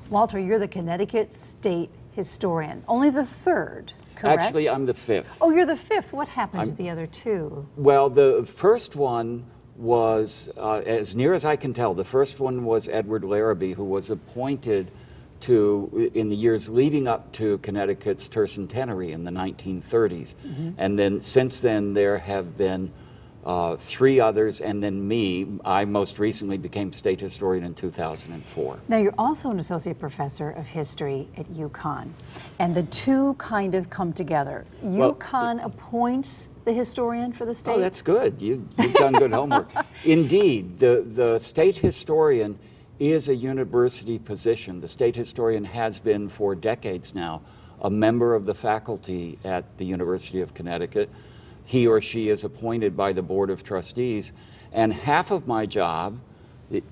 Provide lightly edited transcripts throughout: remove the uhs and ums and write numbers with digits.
Walter, you're the Connecticut State Historian. Only the third, correct? Actually, I'm the fifth. Oh, you're the fifth. What happened to the other two? Well, the first one was, as near as I can tell, the first one was Edward Larrabee, who was appointed to, in the years leading up to Connecticut's tercentenary in the 1930s. And then since then there have been three others, and then me. I most recently became state historian in 2004. Now, you're also an associate professor of history at UConn, and the two kind of come together. UConn appoints the historian for the state? Oh, that's good. You've done good homework. Indeed, the state historian is a university position. The state historian has been for decades now a member of the faculty at the University of Connecticut. He or she is appointed by the Board of Trustees, and half of my job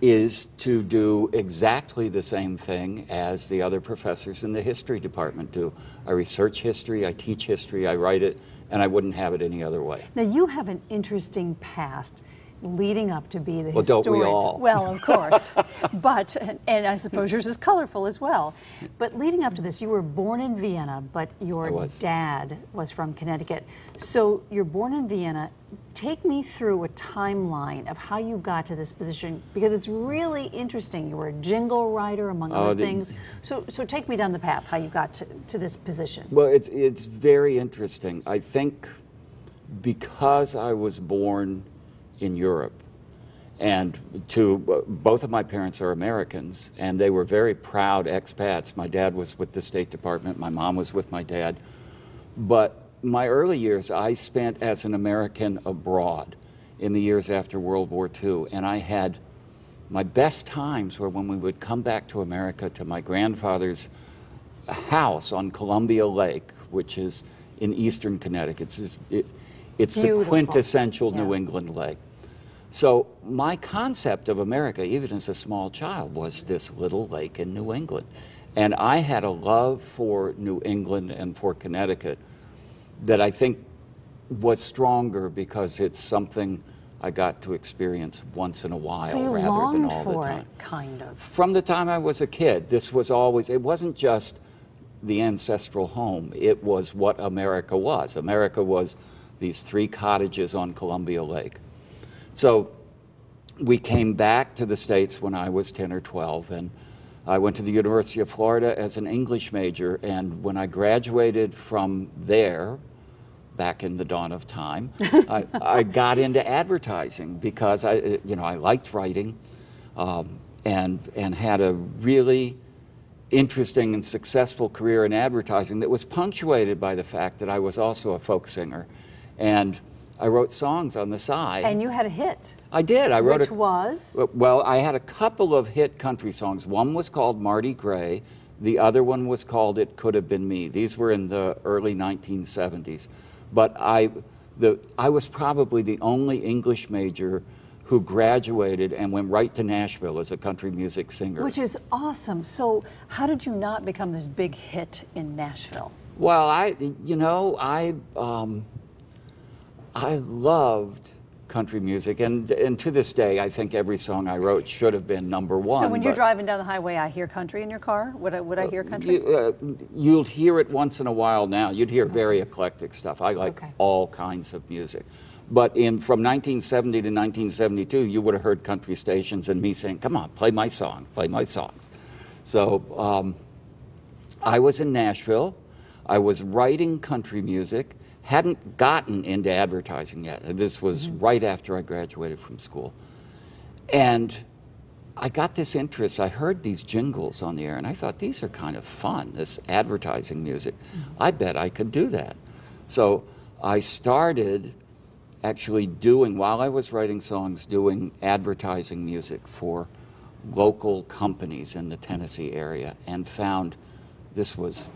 is to do exactly the same thing as the other professors in the history department do. I research history, I teach history, I write it, and I wouldn't have it any other way. Now, you have an interesting past leading up to be the historian. Well, don't we all? Well, of course. But, and I suppose yours is colorful as well. But leading up to this, you were born in Vienna, but your dad was from Connecticut. So you're born in Vienna. Take me through a timeline of how you got to this position, because it's really interesting. You were a jingle writer, among other things. So take me down the path, how you got to this position. Well, it's very interesting. I think because I was born in Europe, and both of my parents are Americans, and they were very proud expats. My dad was with the State Department, my mom was with my dad. But my early years I spent as an American abroad in the years after World War II, and I had my best times were when we would come back to America to my grandfather's house on Columbia Lake, which is in eastern Connecticut. It's the quintessential New England lake. So my concept of America, even as a small child, was this little lake in New England. And I had a love for New England and for Connecticut that I think was stronger because it's something I got to experience once in a while rather than all the time. Kind of. From the time I was a kid, this was always, it wasn't just the ancestral home, it was what America was. America was these three cottages on Columbia Lake. So we came back to the States when I was 10 or 12, and I went to the University of Florida as an English major, and when I graduated from there, back in the dawn of time, I got into advertising because I liked writing and had a really interesting and successful career in advertising that was punctuated by the fact that I was also a folk singer. And I wrote songs on the side. And you had a hit. I did. I wrote Which was? Well, I had a couple of hit country songs. One was called Marty Gray. The other one was called It Could Have Been Me. These were in the early 1970s. But I was probably the only English major who graduated and went right to Nashville as a country music singer. Which is awesome. So how did you not become this big hit in Nashville? Well, I loved country music, and to this day, I think every song I wrote should have been #1. So when you're driving down the highway, I hear country in your car? Would I hear country? You'll hear it once in a while now. You'd hear very eclectic stuff. I like all kinds of music. But from 1970 to 1972, you would have heard country stations and me saying, come on, play my songs, play my songs. So I was in Nashville. I was writing country music. Hadn't gotten into advertising yet. This was right after I graduated from school. And I got this interest. I heard these jingles on the air, and I thought, these are kind of fun, this advertising music. I bet I could do that. So I started actually doing, while I was writing songs, doing advertising music for local companies in the Tennessee area, and found this was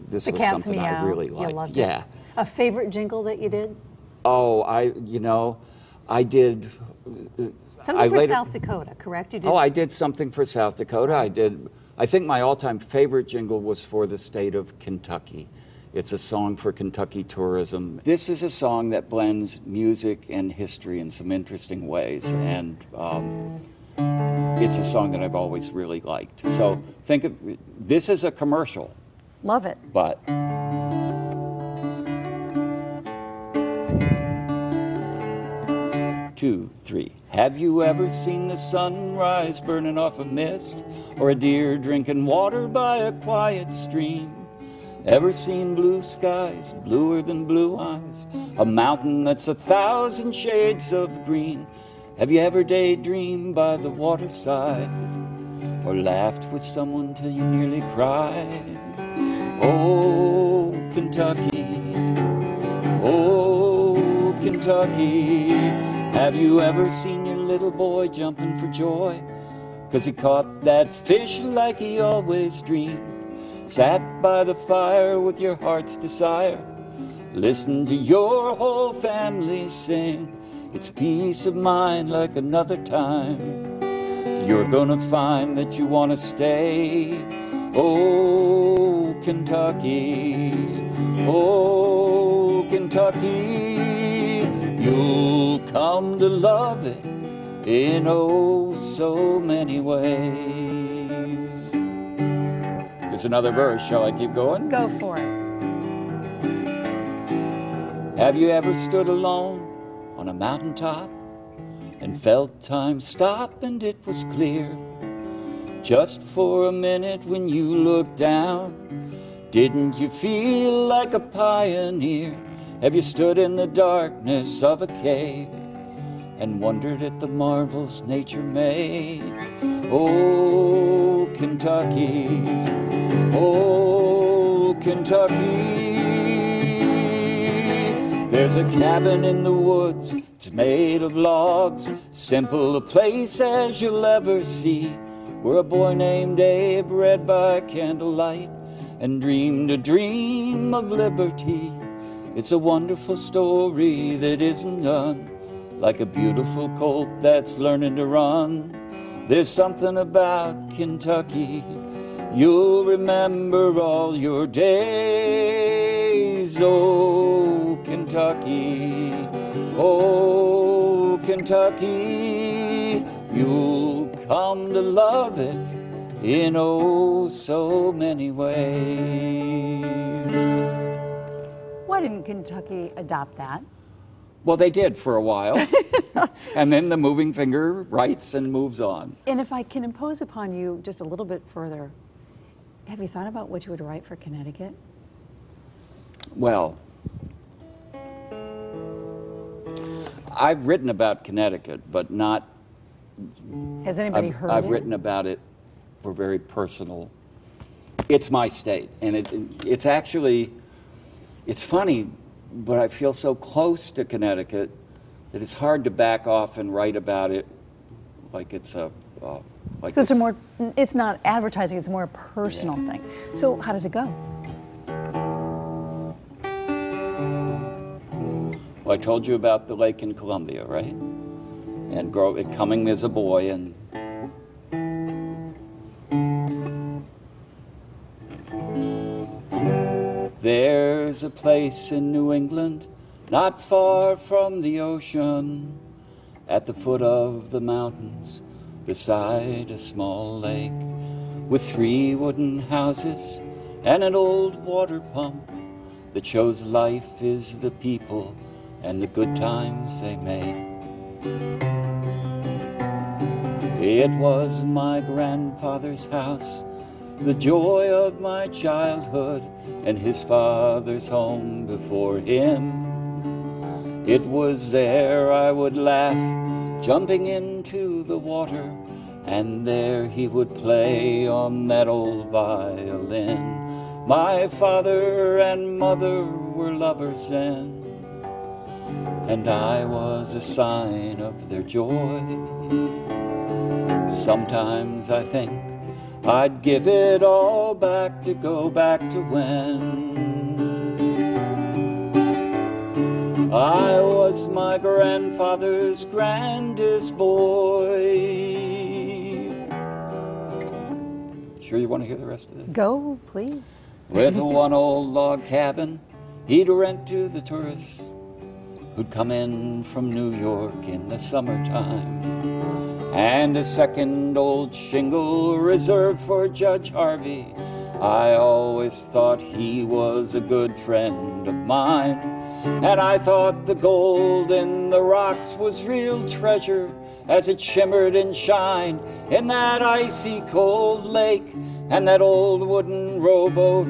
something I really liked. Yeah. A favorite jingle that you did? Oh, I did. Something for South Dakota, correct? You did. Oh, I did something for South Dakota. I think my all-time favorite jingle was for the state of Kentucky. It's a song for Kentucky tourism. This is a song that blends music and history in some interesting ways, and it's a song that I've always really liked. So think of this as a commercial. Love it. But 2, 3. Have you ever seen the sunrise burning off a mist, or a deer drinking water by a quiet stream? Ever seen blue skies, bluer than blue eyes, a mountain that's 1,000 shades of green? Have you ever daydreamed by the waterside, or laughed with someone till you nearly cried? Oh, Kentucky, oh, Kentucky, have you ever seen your little boy jumping for joy, 'cause he caught that fish like he always dreamed? Sat by the fire with your heart's desire, listen to your whole family sing. It's peace of mind like another time. You're gonna find that you wanna stay. Oh, Kentucky, oh, Kentucky, you'll come to love it in oh so many ways. Here's another verse. Shall I keep going? Go for it. Have you ever stood alone on a mountaintop and felt time stop and it was clear? Just for a minute when you looked down, didn't you feel like a pioneer? Have you stood in the darkness of a cave and wondered at the marvels nature made? Oh, Kentucky, oh, Kentucky, there's a cabin in the woods, it's made of logs, simple a place as you'll ever see, where a boy named Abe read by candlelight and dreamed a dream of liberty. It's a wonderful story that isn't done, like a beautiful colt that's learning to run. There's something about Kentucky you'll remember all your days. Oh, Kentucky, oh, Kentucky, you'll come to love it in oh so many ways. Why didn't Kentucky adopt that? Well, they did for a while, and then the moving finger writes and moves on. And if I can impose upon you just a little bit further, have you thought about what you would write for Connecticut? Well, I've written about Connecticut, but not... Has anybody heard I've it? written about it for very personal... It's my state, and it's actually... It's funny, but I feel so close to Connecticut that it's hard to back off and write about it like it's a... Because it's not advertising, it's more a personal thing. So how does it go? Well, I told you about the lake in Columbia, right? And coming as a boy, and there's a place in New England, not far from the ocean, at the foot of the mountains, beside a small lake, with 3 wooden houses and an old water pump that shows life is the people and the good times they make. It was my grandfather's house, the joy of my childhood, and his father's home before him. It was there I would laugh, jumping into the water, and there he would play on that old violin. My father and mother were lovers then, and I was a sign of their joy. Sometimes I think I'd give it all back to go back to when I was my grandfather's grandest boy. Sure you want to hear the rest of this? Go, please. With one old log cabin he'd rent to the tourists who'd come in from New York in the summertime. and a second old shingle reserved for Judge Harvey. I always thought he was a good friend of mine, and I thought the gold in the rocks was real treasure as it shimmered and shined in that icy cold lake. And that old wooden rowboat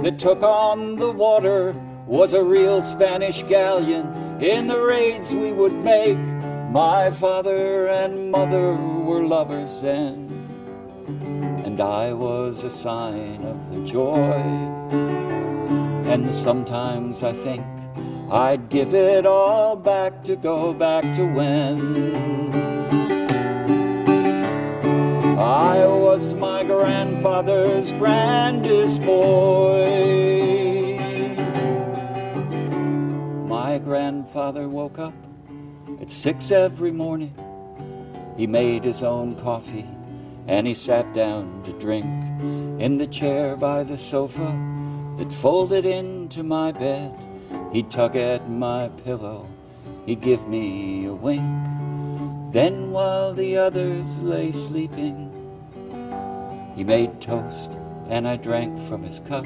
that took on the water was a real Spanish galleon in the raids we would make. My father and mother were lovers then, and I was a sign of their joy. And sometimes I think I'd give it all back to go back to when I was my grandfather's grandest boy. My grandfather woke up at 6 every morning. He made his own coffee and he sat down to drink in the chair by the sofa that folded into my bed. He'd tug at my pillow, he'd give me a wink. Then while the others lay sleeping, he made toast and I drank from his cup.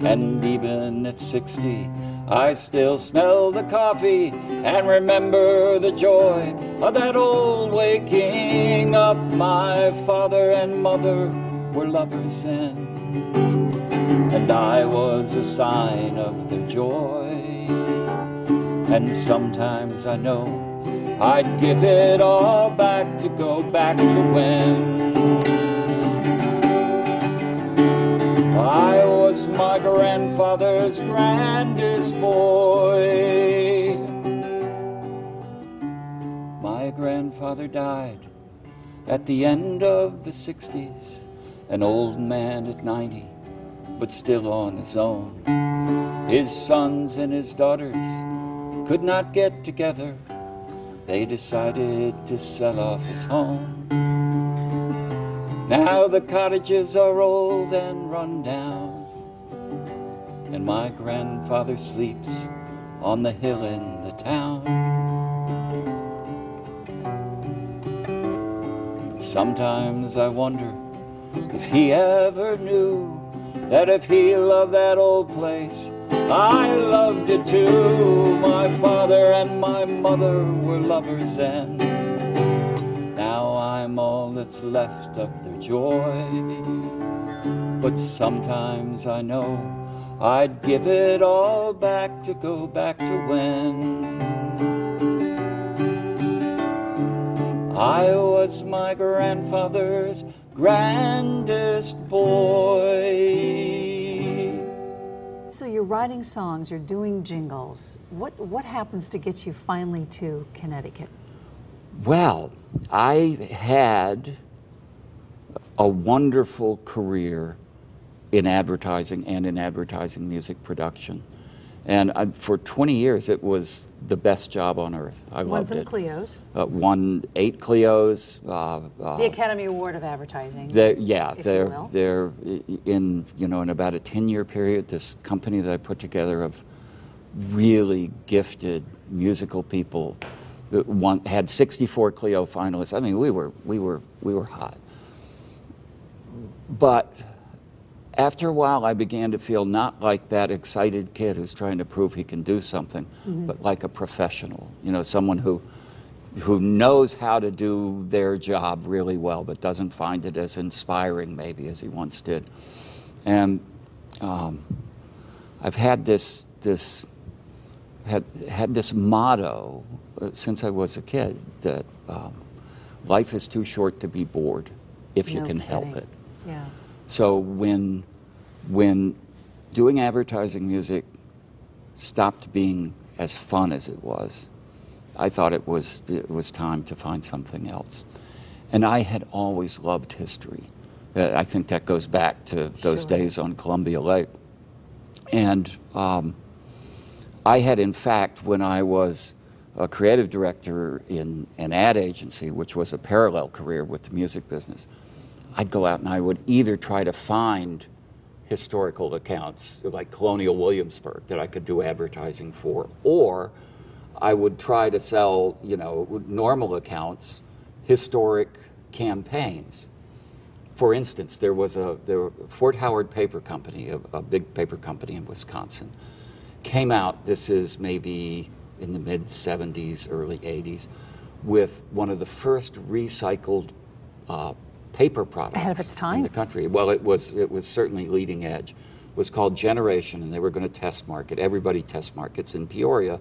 And even at 60, I still smell the coffee and remember the joy of that old waking up. My father and mother were lovers then, and I was a sign of their joy. And sometimes I know I'd give it all back to go back to when I was my grandfather's grandest boy. My grandfather died at the end of the 60s, an old man at 90, but still on his own. His sons and his daughters could not get together. They decided to sell off his home. Now the cottages are old and run down, and my grandfather sleeps on the hill in the town. Sometimes I wonder if he ever knew that if he loved that old place, I loved it too. My father and my mother were lovers then. Now I'm all that's left of their joy. But sometimes I know I'd give it all back to go back to when I was my grandfather's grandest boy. So you're writing songs, you're doing jingles. What happens to get you finally to Connecticut? Well, I had a wonderful career in advertising and in advertising music production. And for 20 years, it was the best job on earth. I loved it. Won some Clios. Won 8 Clios. The Academy Award of Advertising. They're in, in about a 10-year period, this company that I put together of really gifted musical people had 64 Clio finalists. I mean, we were hot. But after a while, I began to feel not like that excited kid who's trying to prove he can do something, but like a professional, someone who knows how to do their job really well, but doesn't find it as inspiring maybe as he once did. And I've had this motto since I was a kid that life is too short to be bored if you can help it. Yeah. So when doing advertising music stopped being as fun as it was, I thought it was time to find something else. And I had always loved history. I think that goes back to those days on Columbia Lake. And I had, in fact, when I was a creative director in an ad agency, which was a parallel career with the music business, I'd go out and I would either try to find historical accounts like Colonial Williamsburg that I could do advertising for, or I would try to sell, you know, normal accounts, historic campaigns. For instance, there was Fort Howard Paper Company, a big paper company in Wisconsin, came out, this is maybe in the mid-70s, early 80s, with one of the first recycled paper products ahead of its time in the country. Well, it was certainly leading edge. It was called Generation, and they were going to test market. Everybody test markets in Peoria,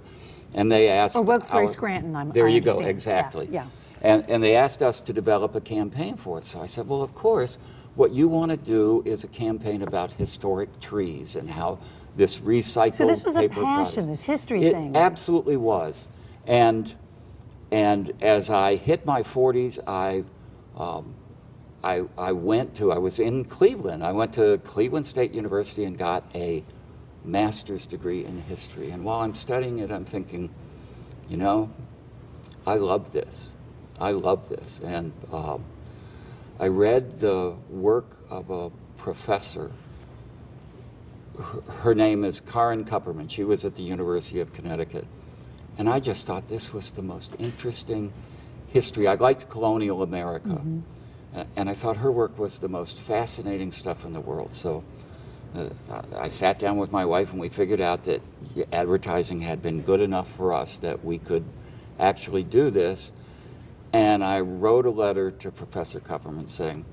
and they asked. Or Wilkes-Barre, Scranton. There you understand. go, exactly. Yeah. And they asked us to develop a campaign for it. So I said, well, of course, what you want to do is a campaign about historic trees and how this recycled So this was a paper passion, products. this history It thing. absolutely was. And as I hit my 40s, I was in Cleveland. I went to Cleveland State University and got a master's degree in history. And while I'm studying it, I'm thinking, you know, I love this. I love this. And I read the work of a professor. Her name is Karen Kupperman. She was at the University of Connecticut. And I just thought this was the most interesting history. I liked colonial America. Mm-hmm. And I thought her work was the most fascinating stuff in the world. So I sat down with my wife and we figured out that advertising had been good enough for us that we could actually do this. And I wrote a letter to Professor Kupperman saying,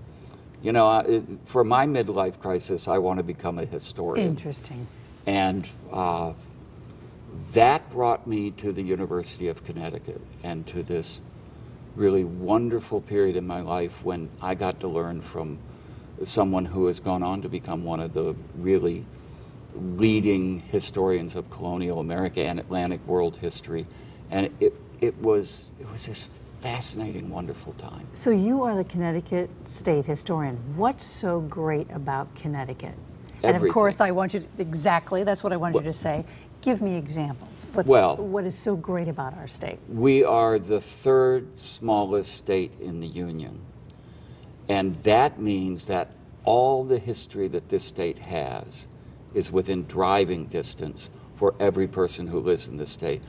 you know, for my midlife crisis, I want to become a historian. Interesting. And that brought me to the University of Connecticut and to this really wonderful period in my life when I got to learn from someone who has gone on to become one of the really leading historians of colonial America and Atlantic world history. And it was this fascinating, wonderful time. So you are the Connecticut State Historian. What's so great about Connecticut? Everything. And of course, I want you to, exactly, that's what I wanted you to say. Give me examples. What is so great about our state? We are the third smallest state in the Union. And that means that all the history that this state has is within driving distance for every person who lives in the state.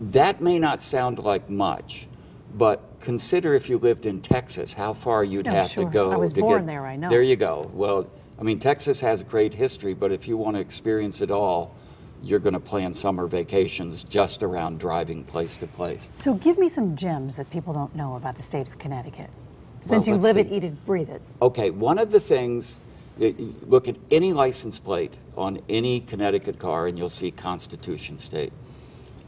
That may not sound like much, but consider if you lived in Texas, how far you'd have to go. I was born there, I know. There you go. Well, I mean, Texas has great history, but if you want to experience it all, you're going to plan summer vacations just around driving place to place. So give me some gems that people don't know about the state of Connecticut, since you live it, eat it, breathe it. Okay, one of the things, look at any license plate on any Connecticut car and you'll see Constitution State.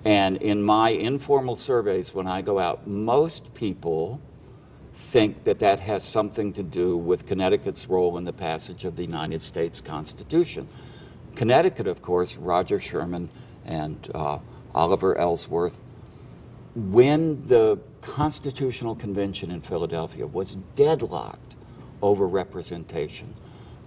And in my informal surveys when I go out, most people think that that has something to do with Connecticut's role in the passage of the United States Constitution. Connecticut, of course, Roger Sherman and Oliver Ellsworth, when the Constitutional Convention in Philadelphia was deadlocked over representation,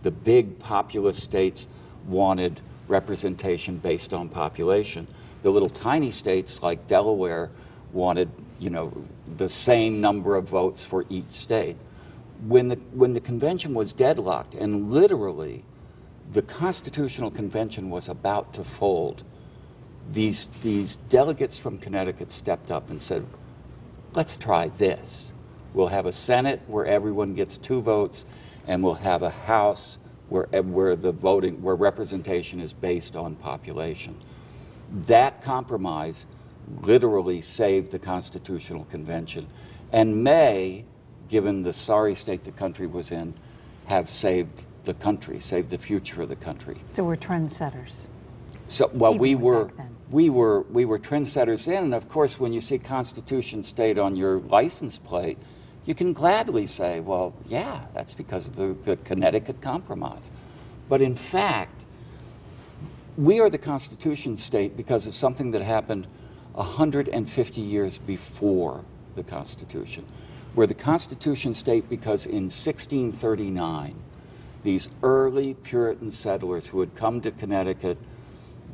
the big populous states wanted representation based on population. The little tiny states like Delaware wanted, you know, the same number of votes for each state. When the convention was deadlocked, and literally the Constitutional Convention was about to fold, these delegates from Connecticut stepped up and said, let's try this. We'll have a Senate where everyone gets 2 votes, and we'll have a House where representation is based on population. That compromise literally saved the Constitutional Convention and may, given the sorry state the country was in, have saved the country, saved the future of the country. So we're trendsetters. So, well, we were trendsetters then, and of course when you see Constitution State on your license plate, you can gladly say, well, yeah, that's because of the Connecticut Compromise. But in fact, we are the Constitution State because of something that happened 150 years before the Constitution. We're the Constitution State because in 1639, these early Puritan settlers who had come to Connecticut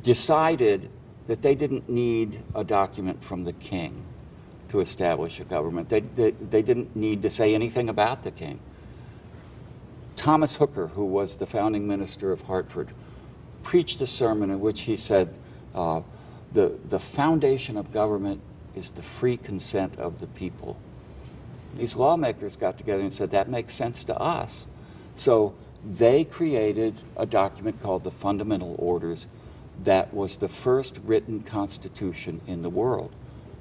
decided that they didn't need a document from the king to establish a government. They didn't need to say anything about the king. Thomas Hooker, who was the founding minister of Hartford, preached a sermon in which he said, the foundation of government is the free consent of the people. These lawmakers got together and said, that makes sense to us. So they created a document called the Fundamental Orders that was the first written constitution in the world.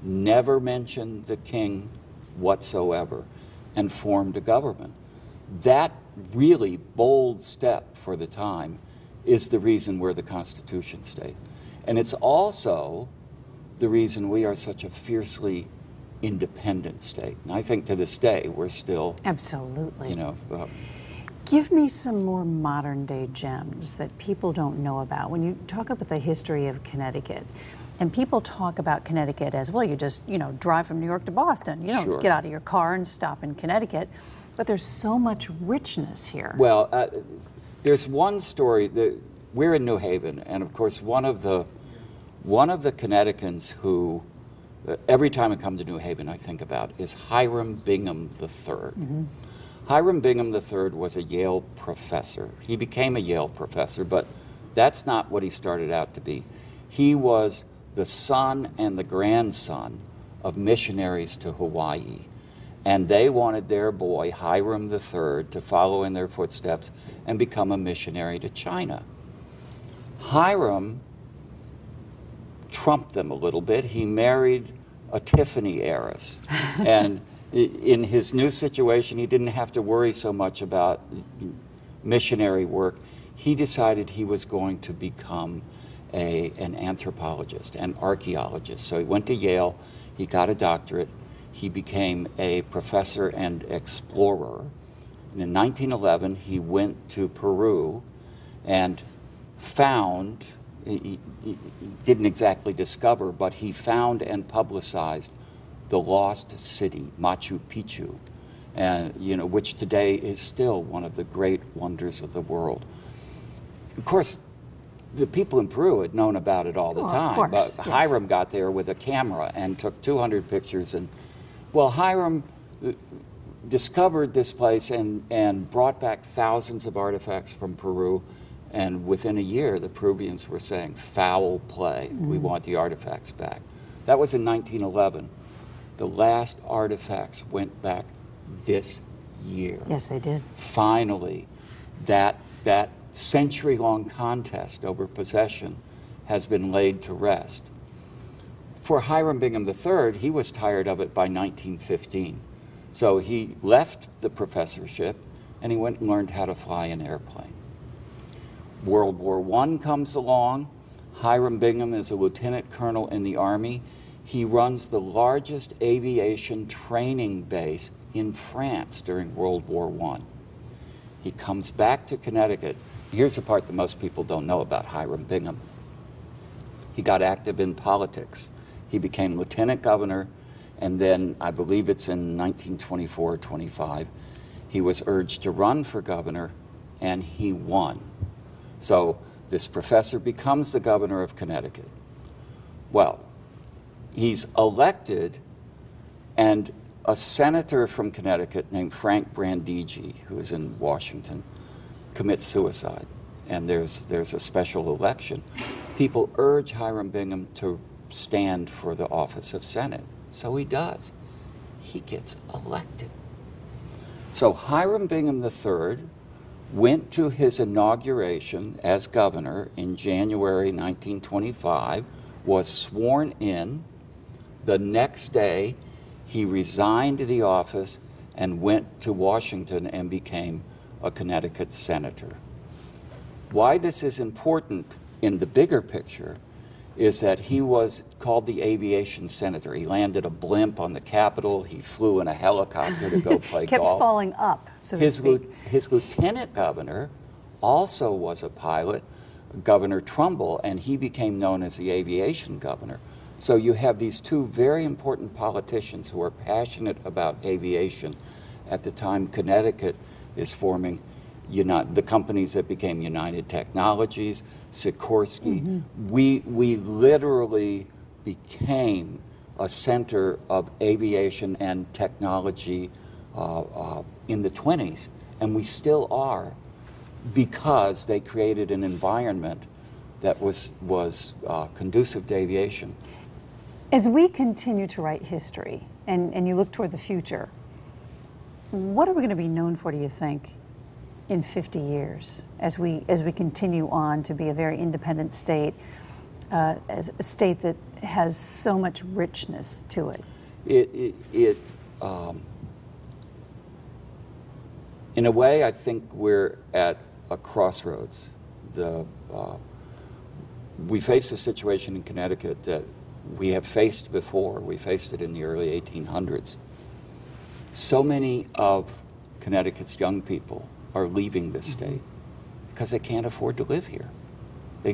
Never mentioned the king whatsoever, and formed a government. That really bold step for the time is the reason we're the Constitution state. And it's also the reason we are such a fiercely independent state. And I think to this day we're still, absolutely, you know. Give me some more modern day gems that people don't know about. When you talk about the history of Connecticut, and people talk about Connecticut as, well, you just, you know, drive from New York to Boston. You don't Sure. get out of your car and stop in Connecticut. But there's so much richness here. Well, there's one story that we're in New Haven, and of course one of the Connecticutans who every time I come to New Haven I think about is Hiram Bingham III. Mm-hmm. Hiram Bingham III was a Yale professor. He became a Yale professor, but that's not what he started out to be. He was the son and the grandson of missionaries to Hawaii. And they wanted their boy, Hiram III, to follow in their footsteps and become a missionary to China. Hiram trumped them a little bit. He married a Tiffany heiress. And in his new situation, he didn't have to worry so much about missionary work. He decided he was going to become an anthropologist, an archaeologist. So he went to Yale, he got a doctorate, he became a professor and explorer. And in 1911, he went to Peru and found, he didn't exactly discover, but he found and publicized the lost city, Machu Picchu, and, you know, which today is still one of the great wonders of the world. Of course, the people in Peru had known about it all the time, course, but yes. Hiram got there with a camera and took 200 pictures. And, well, Hiram discovered this place and brought back thousands of artifacts from Peru. And within a year, the Peruvians were saying, foul play, we want the artifacts back. That was in 1911. The last artifacts went back this year. Yes, they did. Finally, that century-long contest over possession has been laid to rest. For Hiram Bingham III, he was tired of it by 1915. So he left the professorship and he went and learned how to fly an airplane. World War I comes along. Hiram Bingham is a lieutenant colonel in the Army. He runs the largest aviation training base in France during World War I. He comes back to Connecticut. Here's the part that most people don't know about Hiram Bingham. He got active in politics. He became lieutenant governor, and then I believe it's in 1924 or 25, he was urged to run for governor, and he won. So this professor becomes the governor of Connecticut. Well, he's elected, and a senator from Connecticut named Frank Brandigi, who is in Washington, commits suicide, and there's a special election. People urge Hiram Bingham to stand for the office of Senate, so he does. He gets elected. So Hiram Bingham III went to his inauguration as governor in January 1925, was sworn in. The next day, he resigned the office and went to Washington and became a Connecticut senator. Why this is important in the bigger picture is that he was called the aviation senator. He landed a blimp on the Capitol. He flew in a helicopter to go play Kept golf. falling up, so to speak. His lieutenant governor also was a pilot, Governor Trumbull, and he became known as the aviation governor. So you have these two very important politicians who are passionate about aviation. At the time, Connecticut is forming the companies that became United Technologies, Sikorsky. Mm-hmm. We literally became a center of aviation and technology in the 20s, and we still are, because they created an environment that was conducive to aviation. As we continue to write history and you look toward the future, what are we going to be known for, do you think, in 50 years as we continue on to be a very independent state, as a state that has so much richness to it? In a way, I think we're at a crossroads. We face a situation in Connecticut that we have faced before. We faced it in the early 1800s. So many of Connecticut's young people are leaving this state because they can't afford to live here. They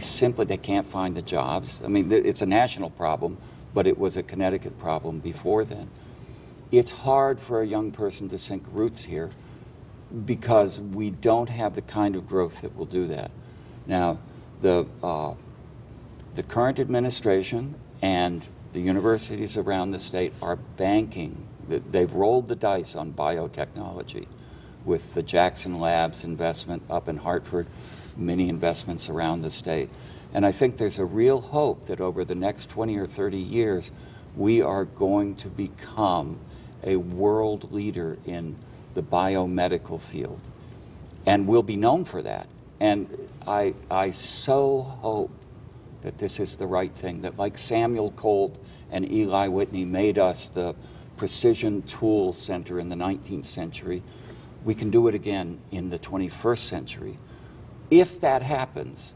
can't find the jobs. I mean, it's a national problem, but it was a Connecticut problem before then. It's hard for a young person to sink roots here because we don't have the kind of growth that will do that. Now, the current administration and the universities around the state are banking. They've rolled the dice on biotechnology with the Jackson Labs investment up in Hartford, many investments around the state. And I think there's a real hope that over the next 20 or 30 years, we are going to become a world leader in the biomedical field. And we'll be known for that. And I so hope that this is the right thing, that like Samuel Colt and Eli Whitney made us the precision tool center in the 19th century, we can do it again in the 21st century. If that happens,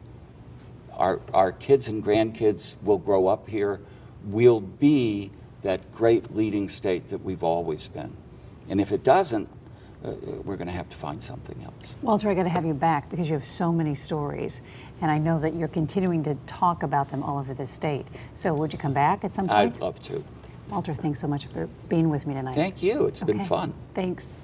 our kids and grandkids will grow up here. We'll be that great leading state that we've always been. And if it doesn't, we're going to have to find something else. Walter, I got to have you back because you have so many stories, and I know that you're continuing to talk about them all over the state. So would you come back at some point? I'd love to. Walter, thanks so much for being with me tonight. Thank you. It's been fun. Thanks.